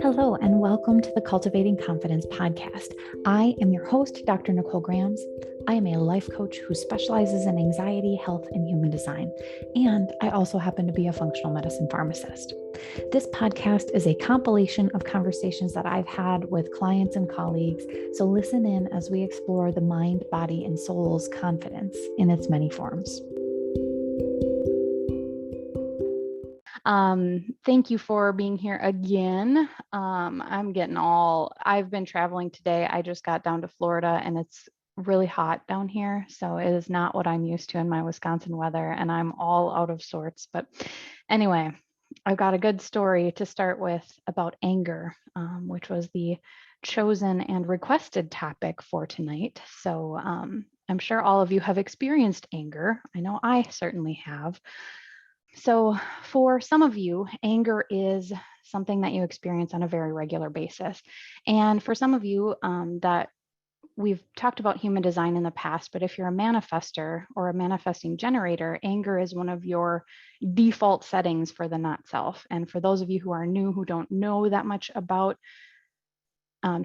Hello, and welcome to the Cultivating Confidence podcast. I am your host, Dr. Nicole Grams. I am a life coach who specializes in anxiety, health, and human design. And I also happen to be a functional medicine pharmacist. This podcast is a compilation of conversations that I've had with clients and colleagues. So listen in as we explore the mind, body, and soul's confidence in its many forms. Thank you for being here again. I've been traveling today. I just got down to Florida and it's really hot down here. So it is not what I'm used to in my Wisconsin weather and I'm all out of sorts. But anyway, I've got a good story to start with about anger, which was the chosen and requested topic for tonight. So I'm sure all of you have experienced anger. I know I certainly have. So for some of you, anger is something that you experience on a very regular basis. And for some of you that we've talked about human design in the past, but if you're a manifester or a manifesting generator, anger is one of your default settings for the not self. And for those of you who are new, who don't know that much about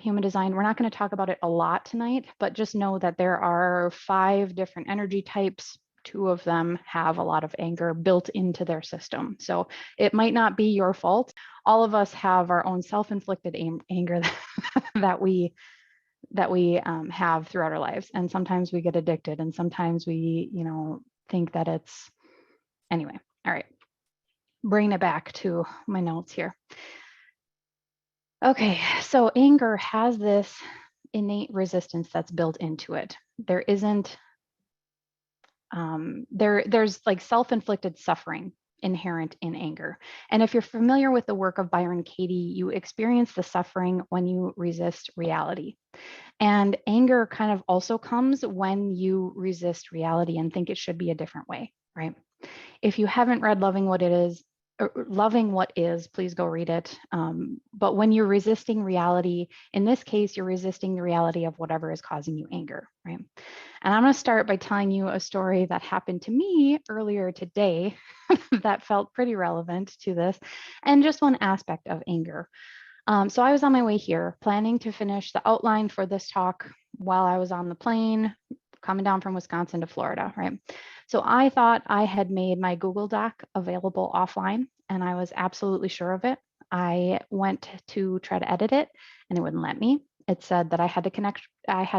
human design, we're not going to talk about it a lot tonight, but just know that there are 5 different energy types. 2 of them have a lot of anger built into their system. So it might not be your fault. All of us have our own self-inflicted anger that we have throughout our lives. And sometimes we get addicted and sometimes we, think that it's, anyway. All right, bring it back to my notes here. Okay, so anger has this innate resistance that's built into it. There isn't there's like self-inflicted suffering inherent in anger. And if you're familiar with the work of Byron Katie, you experience the suffering when you resist reality. And anger kind of also comes when you resist reality and think it should be a different way, right? If you haven't read Loving What Is, please go read it. But when you're resisting reality, in this case, you're resisting the reality of whatever is causing you anger, right? And I'm going to start by telling you a story that happened to me earlier today that felt pretty relevant to this, and just one aspect of anger. So I was on my way here, planning to finish the outline for this talk while I was on the plane coming down from Wisconsin to Florida, right? So I thought I had made my Google Doc available offline, and I was absolutely sure of it. I went to try to edit it, and it wouldn't let me. It said that I had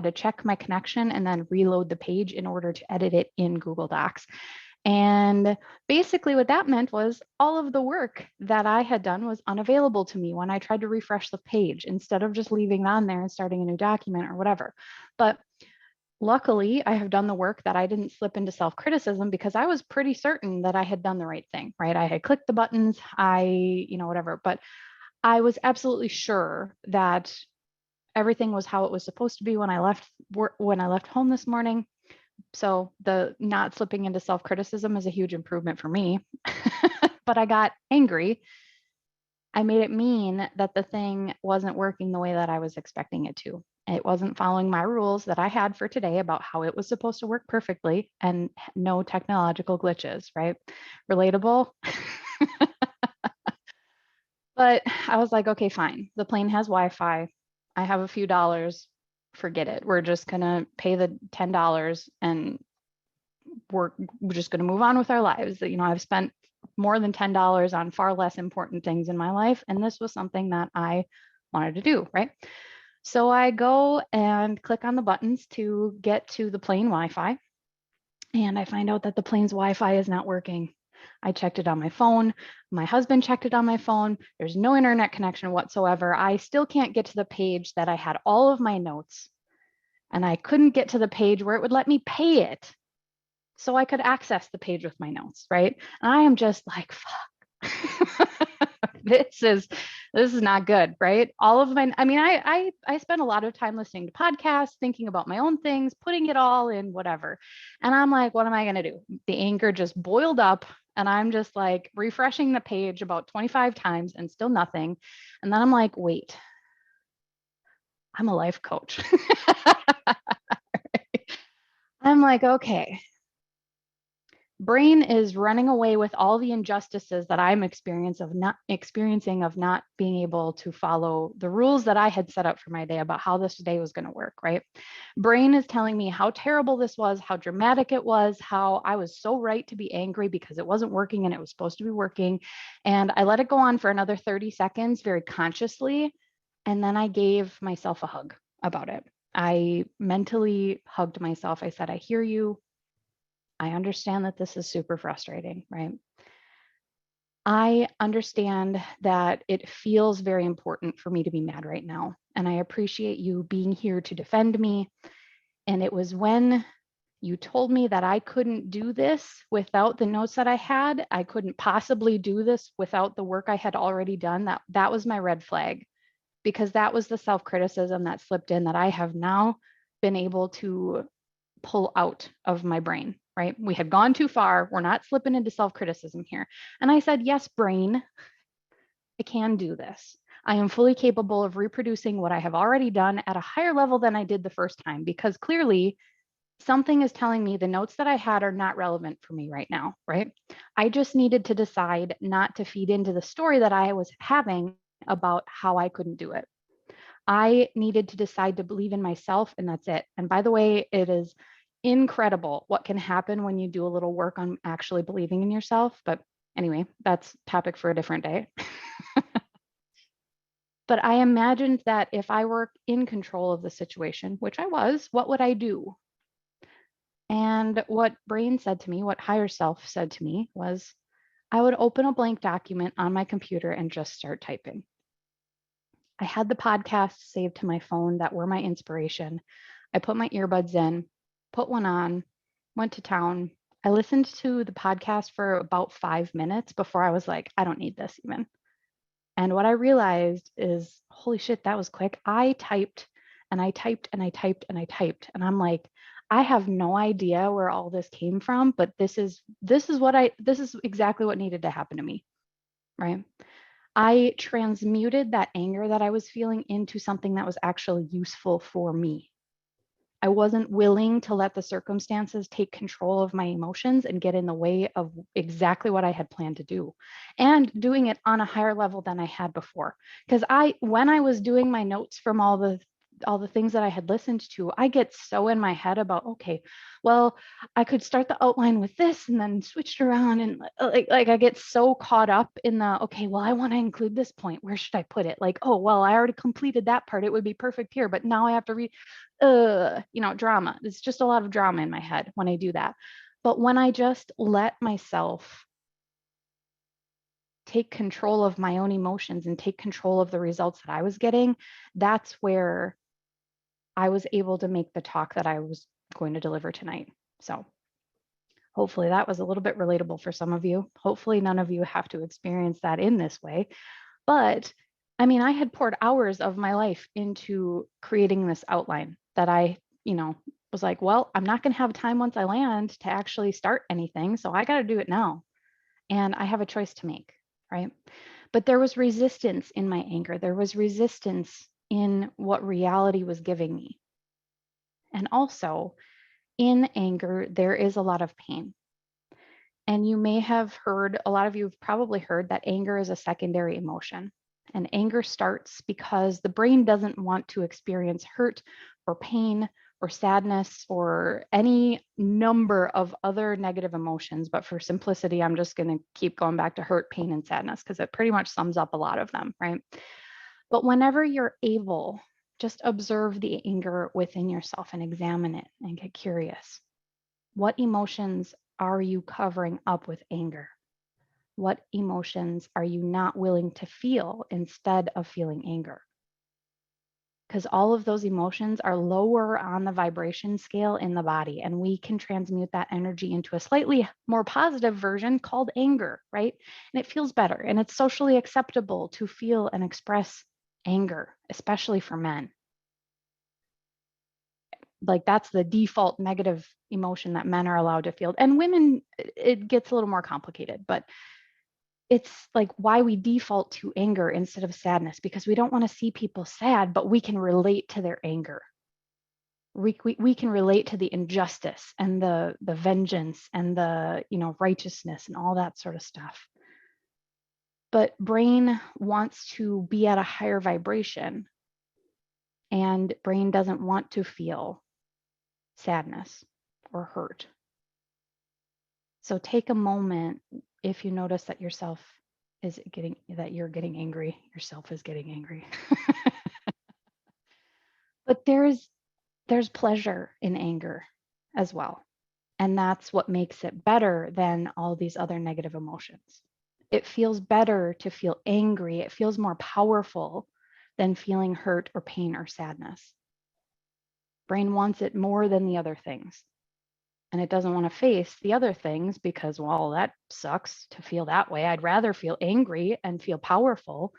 to check my connection and then reload the page in order to edit it in Google Docs. And basically what that meant was all of the work that I had done was unavailable to me when I tried to refresh the page instead of just leaving it on there and starting a new document or whatever. But luckily, I have done the work that I didn't slip into self-criticism because I was pretty certain that I had done the right thing, right? I had clicked the buttons, whatever, but I was absolutely sure that everything was how it was supposed to be when I left home this morning. So the not slipping into self-criticism is a huge improvement for me. But I got angry. I made it mean that the thing wasn't working the way that I was expecting it to. It wasn't following my rules that I had for today about how it was supposed to work perfectly and no technological glitches, right? Relatable. But I was like, okay, fine. The plane has Wi-Fi. I have a few dollars. Forget it. We're just going to pay the $10 and we're just going to move on with our lives. I've spent more than $10 on far less important things in my life. And this was something that I wanted to do, right? So I go and click on the buttons to get to the plane Wi-Fi. And I find out that the plane's Wi-Fi is not working. I checked it on my phone. My husband checked it on my phone. There's no internet connection whatsoever. I still can't get to the page that I had all of my notes. And I couldn't get to the page where it would let me pay it so I could access the page with my notes, right? And I am just like, fuck. This is not good, right? I spend a lot of time listening to podcasts, thinking about my own things, putting it all in whatever. And I'm like, what am I going to do? The anger just boiled up and I'm just like refreshing the page about 25 times and still nothing. And then I'm like, wait, I'm a life coach. I'm like, okay, Brain is running away with all the injustices that I'm experiencing of not being able to follow the rules that I had set up for my day about how this day was going to work, right? Brain is telling me how terrible this was, how dramatic it was, how I was so right to be angry because it wasn't working and it was supposed to be working. And I let it go on for another 30 seconds very consciously. And then I gave myself a hug about it. I mentally hugged myself. I said, I hear you. I understand that this is super frustrating, right? I understand that it feels very important for me to be mad right now. And I appreciate you being here to defend me. And it was when you told me that I couldn't do this without the notes that I had, I couldn't possibly do this without the work I had already done. That was my red flag, because that was the self-criticism that slipped in that I have now been able to pull out of my brain, right? We had gone too far. We're not slipping into self-criticism here. And I said, yes, brain, I can do this. I am fully capable of reproducing what I have already done at a higher level than I did the first time, because clearly something is telling me the notes that I had are not relevant for me right now, right? I just needed to decide not to feed into the story that I was having about how I couldn't do it. I needed to decide to believe in myself, and that's it. And by the way, it is incredible what can happen when you do a little work on actually believing in yourself. But anyway, that's topic for a different day. But I imagined that if I were in control of the situation, which I was, what would I do? And what brain said to me, what higher self said to me was, I would open a blank document on my computer and just start typing. I had the podcasts saved to my phone that were my inspiration. I put my earbuds in, put one on, went to town. I listened to the podcast for about 5 minutes before I was like, I don't need this even. And what I realized is, holy shit, that was quick. I typed and I typed and I typed and I typed. And I'm like, I have no idea where all this came from, but this is exactly what needed to happen to me. Right. I transmuted that anger that I was feeling into something that was actually useful for me. I wasn't willing to let the circumstances take control of my emotions and get in the way of exactly what I had planned to do, and doing it on a higher level than I had before. Because when I was doing my notes from all the things that I had listened to, I get so in my head about, okay, well, I could start the outline with this and then switch it around. And like I get so caught up in the, okay, well, I want to include this point. Where should I put it? Like, oh, well, I already completed that part. It would be perfect here, but now I have to read, drama. It's just a lot of drama in my head when I do that. But when I just let myself take control of my own emotions and take control of the results that I was getting, that's where I was able to make the talk that I was going to deliver tonight. So hopefully that was a little bit relatable for some of you. Hopefully none of you have to experience that in this way. But I mean, I had poured hours of my life into creating this outline that I, was like, well, I'm not going to have time once I land to actually start anything. So I got to do it now. And I have a choice to make, right? But there was resistance in my anger. There was resistance in what reality was giving me. And also, in anger, there is a lot of pain. And you may have heard, a lot of you have probably heard that anger is a secondary emotion. And anger starts because the brain doesn't want to experience hurt or pain or sadness or any number of other negative emotions. But for simplicity, I'm just going to keep going back to hurt, pain, and sadness because it pretty much sums up a lot of them, right? But whenever you're able, just observe the anger within yourself and examine it and get curious. What emotions are you covering up with anger? What emotions are you not willing to feel instead of feeling anger? Because all of those emotions are lower on the vibration scale in the body, and we can transmute that energy into a slightly more positive version called anger, right? And it feels better, and it's socially acceptable to feel and express anger, especially for men. Like that's the default negative emotion that men are allowed to feel. And women, it gets a little more complicated, but it's like why we default to anger instead of sadness, because we don't want to see people sad, but we can relate to their anger. We can relate to the injustice and the vengeance and the, righteousness and all that sort of stuff. But brain wants to be at a higher vibration, and brain doesn't want to feel sadness or hurt. So take a moment if you notice that you're getting angry, yourself is getting angry. But there's pleasure in anger as well. And that's what makes it better than all these other negative emotions. It feels better to feel angry. It feels more powerful than feeling hurt or pain or sadness. Brain wants it more than the other things. And it doesn't want to face the other things because, well, that sucks to feel that way. I'd rather feel angry and feel powerful,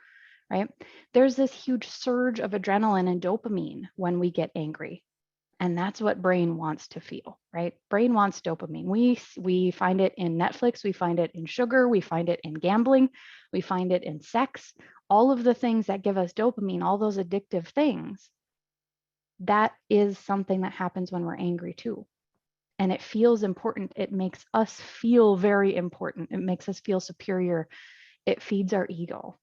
right? There's this huge surge of adrenaline and dopamine when we get angry. And that's what brain wants to feel, right? Brain wants dopamine. We find it in Netflix, we find it in sugar, we find it in gambling, we find it in sex, all of the things that give us dopamine, all those addictive things. That is something that happens when we're angry too. And it feels important. It makes us feel very important. It makes us feel superior. It feeds our ego.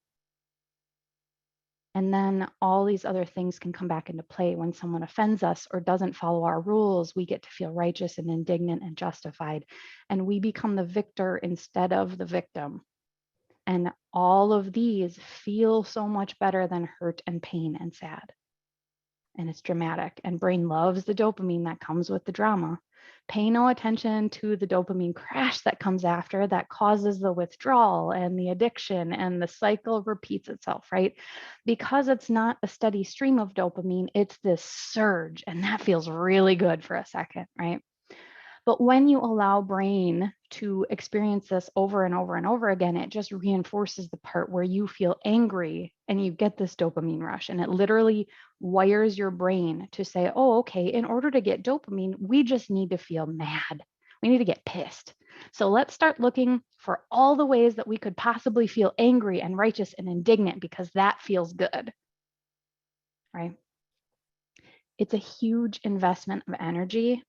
And then all these other things can come back into play. When someone offends us or doesn't follow our rules, we get to feel righteous and indignant and justified. And we become the victor instead of the victim. And all of these feel so much better than hurt and pain and sad. And it's dramatic. And brain loves the dopamine that comes with the drama. Pay no attention to the dopamine crash that comes after, that causes the withdrawal and the addiction, and the cycle repeats itself, right? Because it's not a steady stream of dopamine, it's this surge, and that feels really good for a second, right? But when you allow brain to experience this over and over and over again, it just reinforces the part where you feel angry and you get this dopamine rush. And it literally wires your brain to say, oh, okay, in order to get dopamine, we just need to feel mad. We need to get pissed. So let's start looking for all the ways that we could possibly feel angry and righteous and indignant because that feels good, right? It's a huge investment of energy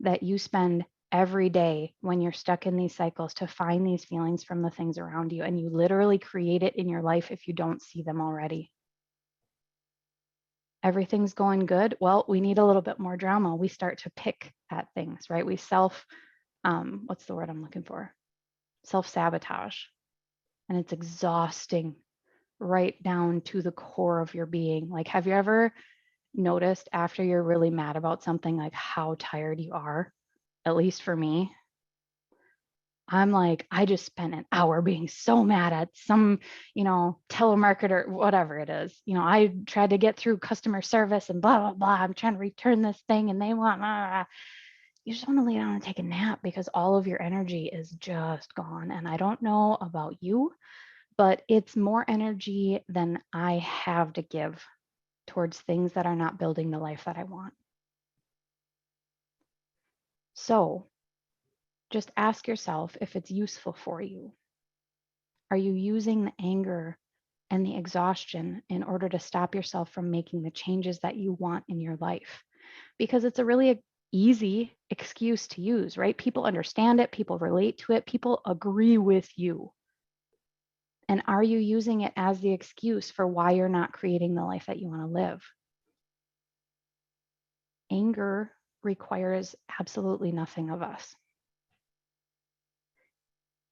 that you spend every day when you're stuck in these cycles to find these feelings from the things around you. And you literally create it in your life if you don't see them already. Everything's going good. Well, we need a little bit more drama. We start to pick at things, right? We what's the word I'm looking for? Self-sabotage. And it's exhausting right down to the core of your being. Like, have you ever noticed after you're really mad about something, like how tired you are? At least for me, I'm like, I just spent an hour being so mad at some, telemarketer, whatever it is. I tried to get through customer service and blah, blah, blah. I'm trying to return this thing and they want, you just want to lay down and take a nap because all of your energy is just gone. And I don't know about you, but it's more energy than I have to give towards things that are not building the life that I want. So just ask yourself if it's useful for you. Are you using the anger and the exhaustion in order to stop yourself from making the changes that you want in your life? Because it's a really easy excuse to use, right? People understand it, people relate to it, people agree with you. And are you using it as the excuse for why you're not creating the life that you want to live? Anger requires absolutely nothing of us.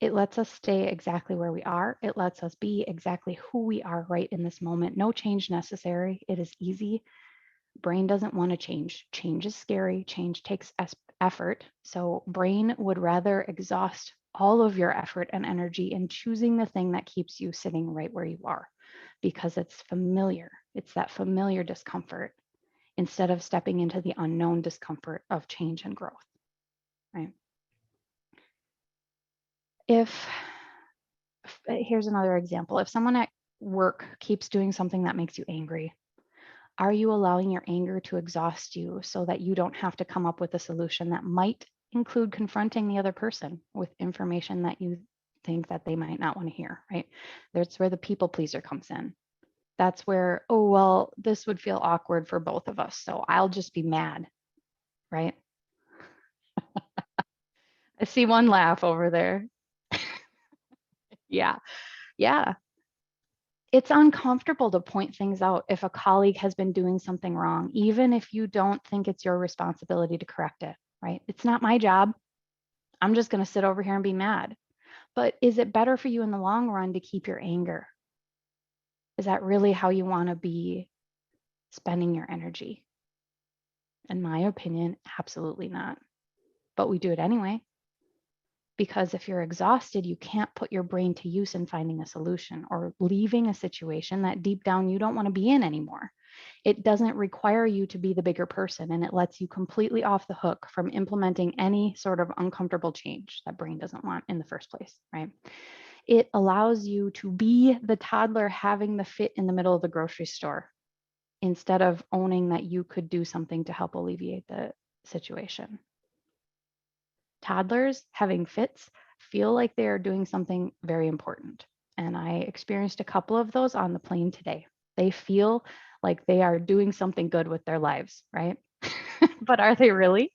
It lets us stay exactly where we are. It lets us be exactly who we are right in this moment. No change necessary. It is easy. Brain doesn't want to change. Change is scary. Change takes effort. So brain would rather exhaust all of your effort and energy in choosing the thing that keeps you sitting right where you are because it's familiar. It's that familiar discomfort instead of stepping into the unknown discomfort of change and growth, right? Here's another example. If someone at work keeps doing something that makes you angry, are you allowing your anger to exhaust you so that you don't have to come up with a solution that might include confronting the other person with information that you think that they might not want to hear, right? That's where the people pleaser comes in. That's where, oh, well, this would feel awkward for both of us, so I'll just be mad. right? I see one laugh over there. Yeah. Yeah. It's uncomfortable to point things out if a colleague has been doing something wrong, even if you don't think it's your responsibility to correct it, right? It's not my job. I'm just going to sit over here and be mad. But is it better for you in the long run to keep your anger? Is that really how you want to be spending your energy? In my opinion, absolutely not. But we do it anyway. Because if you're exhausted, you can't put your brain to use in finding a solution or leaving a situation that deep down you don't want to be in anymore. It doesn't require you to be the bigger person, and it lets you completely off the hook from implementing any sort of uncomfortable change that brain doesn't want in the first place, right? It allows you to be the toddler having the fit in the middle of the grocery store instead of owning that you could do something to help alleviate the situation. Toddlers having fits feel like they are doing something very important. And I experienced a couple of those on the plane today. They feel like they are doing something good with their lives, right? But are they really?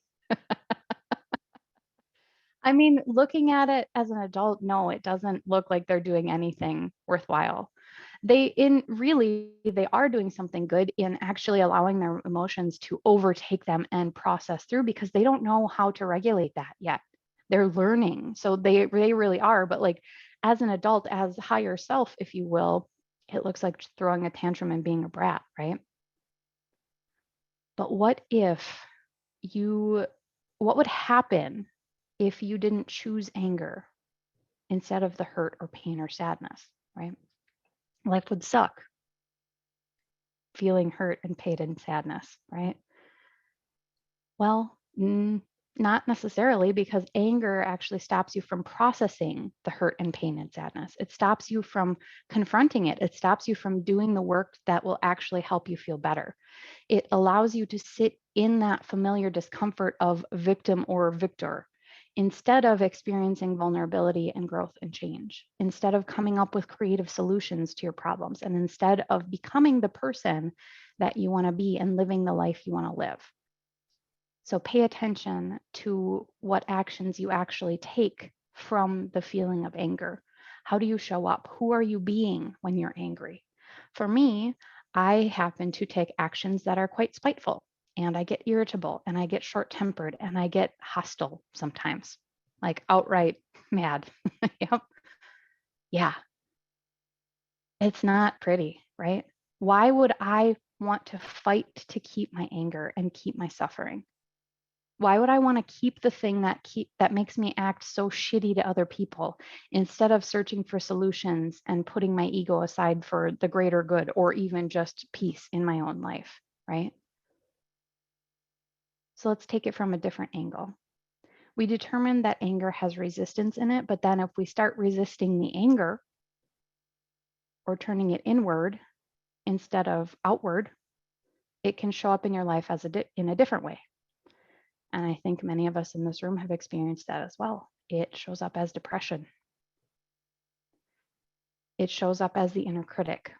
I mean, looking at it as an adult, no, it doesn't look like they're doing anything worthwhile. They are doing something good in actually allowing their emotions to overtake them and process through because they don't know how to regulate that yet. They're learning. So they really are. But like as an adult, as higher self, if you will, it looks like throwing a tantrum and being a brat, right? But you, what would happen if you didn't choose anger instead of the hurt or pain or sadness, right? Life would suck feeling hurt and pain and sadness, right? Well, not necessarily, because anger actually stops you from processing the hurt and pain and sadness. It stops you from confronting it. It stops you from doing the work that will actually help you feel better. It allows you to sit in that familiar discomfort of victim or victor instead of experiencing vulnerability and growth and change, instead of coming up with creative solutions to your problems, and instead of becoming the person that you want to be and living the life you want to live. So pay attention to what actions you actually take from the feeling of anger. How do you show up? Who are you being when you're angry? For me, I happen to take actions that are quite spiteful, and I get irritable and I get short tempered and I get hostile sometimes, like outright mad. Yep. Yeah. It's not pretty, right? Why would I want to fight to keep my anger and keep my suffering? Why would I want to keep the thing that makes me act so shitty to other people instead of searching for solutions and putting my ego aside for the greater good or even just peace in my own life, right? So let's take it from a different angle. We determined that anger has resistance in it, but then if we start resisting the anger or turning it inward instead of outward, it can show up in your life as in a different way. And I think many of us in this room have experienced that as well. It shows up as depression. It shows up as the inner critic,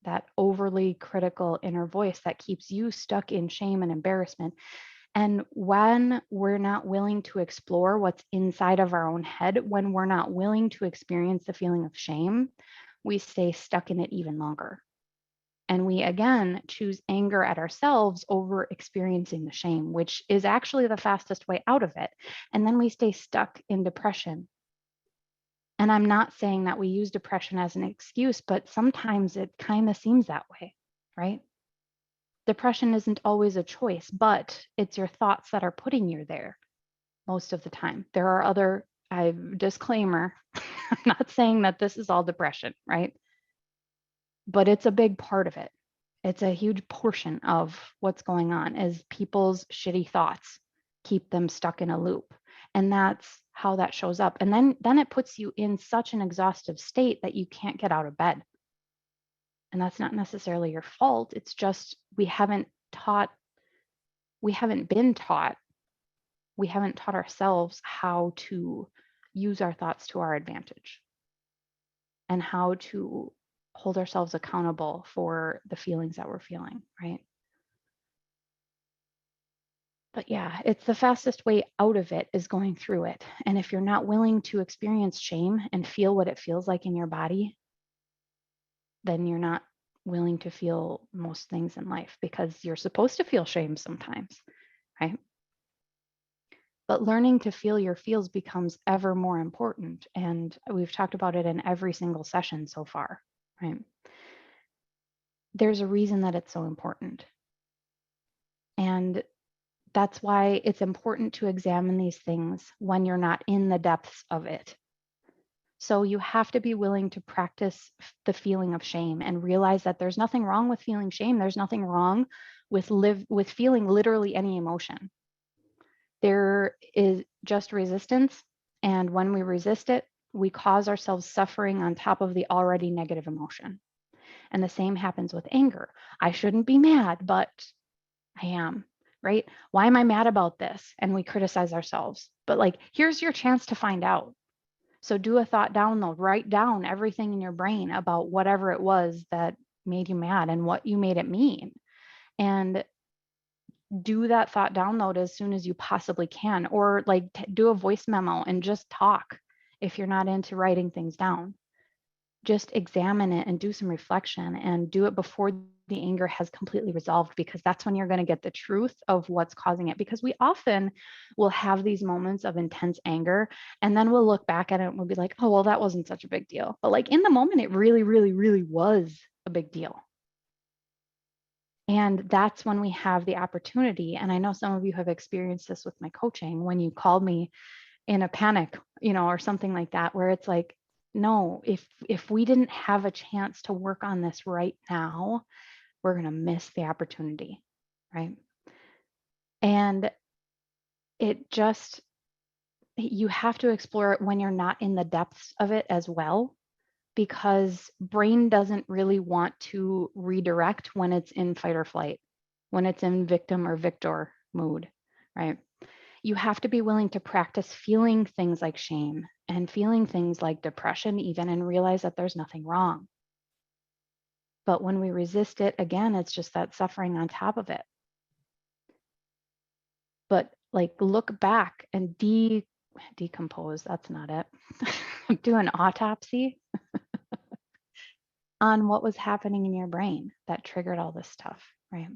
that overly critical inner voice that keeps you stuck in shame and embarrassment. And when we're not willing to explore what's inside of our own head, when we're not willing to experience the feeling of shame, we stay stuck in it even longer. And we again choose anger at ourselves over experiencing the shame, which is actually the fastest way out of it. And then we stay stuck in depression. And I'm not saying that we use depression as an excuse, but sometimes it kind of seems that way, right? Depression isn't always a choice, but it's your thoughts that are putting you there most of the time. There are other, disclaimer, I'm not saying that this is all depression, right? But it's a big part of it. It's a huge portion of what's going on is people's shitty thoughts keep them stuck in a loop. And that's how that shows up. And then it puts you in such an exhaustive state that you can't get out of bed. And that's not necessarily your fault. It's just we haven't been taught, we haven't taught ourselves how to use our thoughts to our advantage and how to hold ourselves accountable for the feelings that we're feeling, right? But yeah, it's the fastest way out of it is going through it. And if you're not willing to experience shame and feel what it feels like in your body, then you're not willing to feel most things in life because you're supposed to feel shame sometimes, right? But learning to feel your feels becomes ever more important. And we've talked about it in every single session so far, right? There's a reason that it's so important. And that's why it's important to examine these things when you're not in the depths of it. So you have to be willing to practice the feeling of shame and realize that there's nothing wrong with feeling shame. There's nothing wrong with feeling literally any emotion. There is just resistance, and when we resist it, we cause ourselves suffering on top of the already negative emotion. And the same happens with anger. I shouldn't be mad, but I am, right? Why am I mad about this? And we criticize ourselves. But like, here's your chance to find out. So do a thought download, write down everything in your brain about whatever it was that made you mad and what you made it mean. And do that thought download as soon as you possibly can, or like do a voice memo and just talk if you're not into writing things down. Just examine it and do some reflection and do it before the anger has completely resolved, because that's when you're going to get the truth of what's causing it. Because we often will have these moments of intense anger and then we'll look back at it and we'll be like, oh, well, that wasn't such a big deal. But like in the moment, it really, really, really was a big deal. And that's when we have the opportunity. And I know some of you have experienced this with my coaching when you called me in a panic, or something like that, where it's like, no, if we didn't have a chance to work on this right now, we're going to miss the opportunity, right? And it just, you have to explore it when you're not in the depths of it as well, because brain doesn't really want to redirect when it's in fight or flight, when it's in victim or victor mood, right? You have to be willing to practice feeling things like shame and feeling things like depression, even, and realize that there's nothing wrong. But when we resist it, again, it's just that suffering on top of it. But like look back and decompose, that's not it. Do an autopsy on what was happening in your brain that triggered all this stuff, right?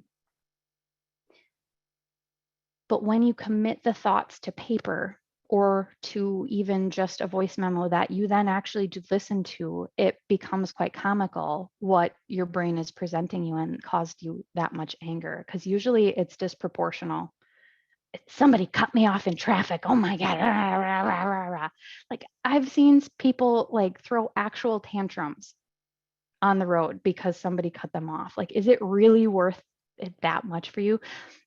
But when you commit the thoughts to paper or to even just a voice memo that you then actually do listen to, it becomes quite comical what your brain is presenting you and caused you that much anger. Because usually it's disproportional. Somebody cut me off in traffic. Oh my God. Rah, rah, rah, rah, rah. Like I've seen people like throw actual tantrums on the road because somebody cut them off. Like, is it really worth it that much for you?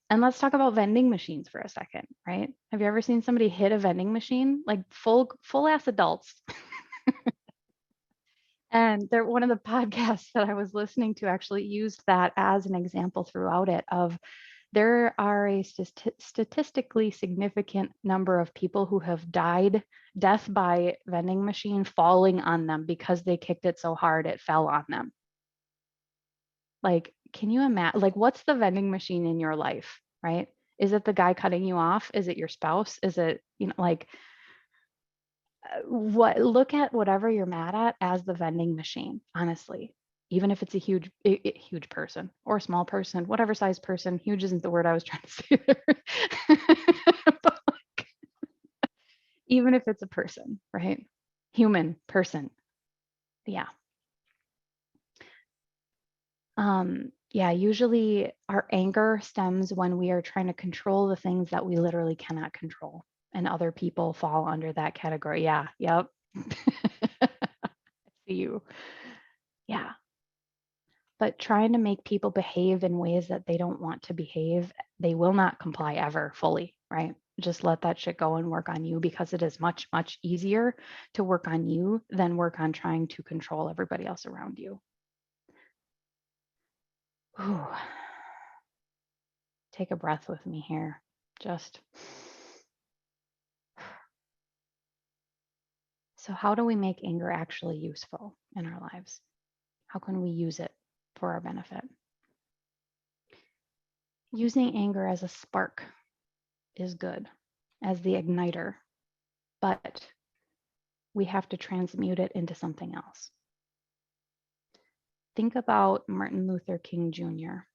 And let's talk about vending machines for a second, right? Have you ever seen somebody hit a vending machine? Like full ass adults. And they're one of the podcasts that I was listening to actually used that as an example throughout it of there are a statistically significant number of people who have died death by vending machine falling on them because they kicked it so hard it fell on them. Like, can you imagine, like, what's the vending machine in your life, right? Is it the guy cutting you off? Is it your spouse? Is it, like, what, look at whatever you're mad at as the vending machine, honestly. Even if it's a huge person or a small person, whatever size person, huge isn't the word I was trying to say there. But even if it's a person, right? Human person. Yeah. Yeah, usually our anger stems when we are trying to control the things that we literally cannot control, and other people fall under that category. Yeah, yep. I see you. Yeah. But trying to make people behave in ways that they don't want to behave, they will not comply ever fully, right? Just let that shit go and work on you, because it is much, much easier to work on you than work on trying to control everybody else around you. Whew. Take a breath with me here. Just so, how do we make anger actually useful in our lives? How can we use it for our benefit? Using anger as a spark is good as the igniter, but we have to transmute it into something else. Think about Martin Luther King Jr.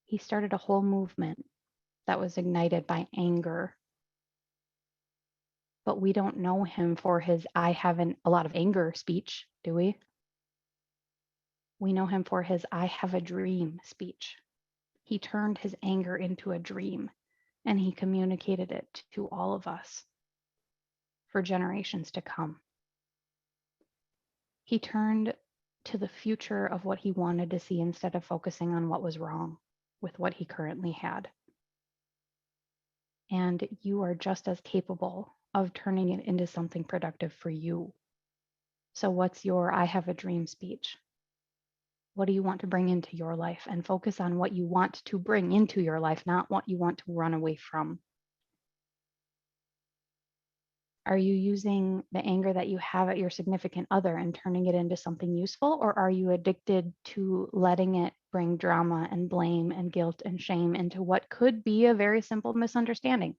He started a whole movement that was ignited by anger, but we don't know him for his "I haven't a lot of anger" speech, do we? We know him for his "I have a dream" speech. He turned his anger into a dream and he communicated it to all of us for generations to come. He turned to the future of what he wanted to see instead of focusing on what was wrong with what he currently had. And you are just as capable of turning it into something productive for you. So what's your "I have a dream" speech? What do you want to bring into your life? And focus on what you want to bring into your life, not what you want to run away from. Are you using the anger that you have at your significant other and turning it into something useful? Or are you addicted to letting it bring drama and blame and guilt and shame into what could be a very simple misunderstanding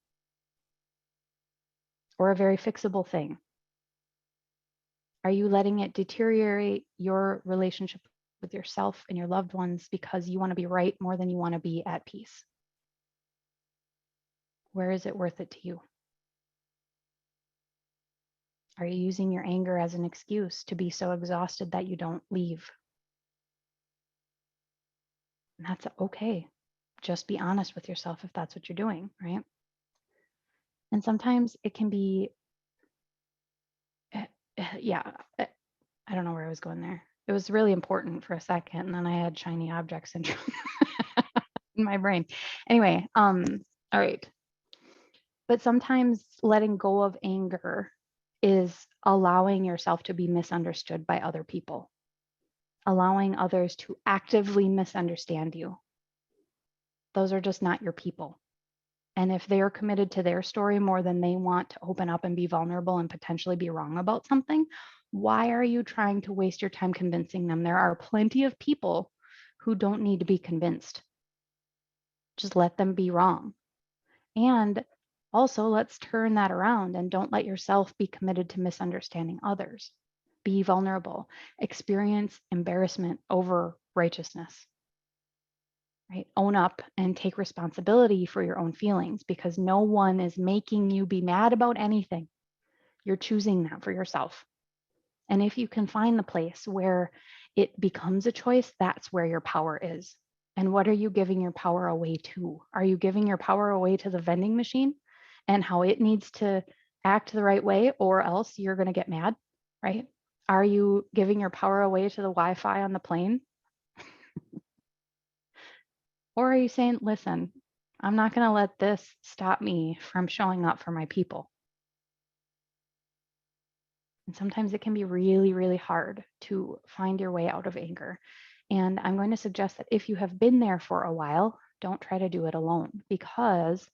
or a very fixable thing? Are you letting it deteriorate your relationship with yourself and your loved ones because you want to be right more than you want to be at peace? Where is it worth it to you? Are you using your anger as an excuse to be so exhausted that you don't leave? And that's okay. Just be honest with yourself if that's what you're doing, right? And sometimes it can be, yeah, I don't know where I was going there. It was really important for a second, and then I had shiny object syndrome in my brain. Anyway, all right. But sometimes letting go of anger is allowing yourself to be misunderstood by other people, allowing others to actively misunderstand you. Those are just not your people. And if they're committed to their story more than they want to open up and be vulnerable and potentially be wrong about something, why are you trying to waste your time convincing them? There are plenty of people who don't need to be convinced. Just let them be wrong. And also, let's turn that around and don't let yourself be committed to misunderstanding others. Be vulnerable, experience embarrassment over righteousness. Right? Own up and take responsibility for your own feelings because no one is making you be mad about anything. You're choosing that for yourself. And if you can find the place where it becomes a choice, that's where your power is. And what are you giving your power away to? Are you giving your power away to the vending machine and how it needs to act the right way, or else you're going to get mad, right? Are you giving your power away to the Wi-Fi on the plane? Or are you saying, listen, I'm not going to let this stop me from showing up for my people? And sometimes it can be really, really hard to find your way out of anger. And I'm going to suggest that if you have been there for a while, don't try to do it alone, because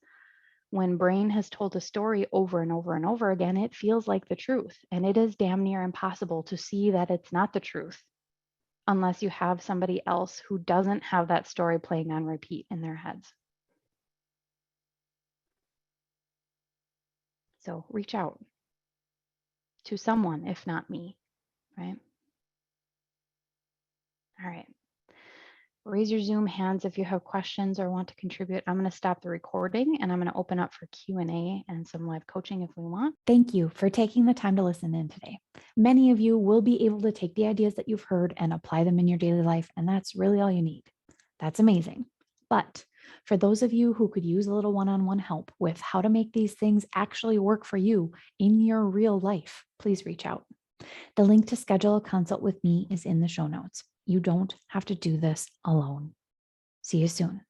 when brain has told a story over and over and over again, it feels like the truth. And it is damn near impossible to see that it's not the truth unless you have somebody else who doesn't have that story playing on repeat in their heads. So reach out to someone, if not me, right? All right. Raise your Zoom hands if you have questions or want to contribute. I'm going to stop the recording and I'm going to open up for Q&A and some live coaching if we want. Thank you for taking the time to listen in today. Many of you will be able to take the ideas that you've heard and apply them in your daily life, and that's really all you need. That's amazing. But for those of you who could use a little one-on-one help with how to make these things actually work for you in your real life, please reach out. The link to schedule a consult with me is in the show notes. You don't have to do this alone. See you soon.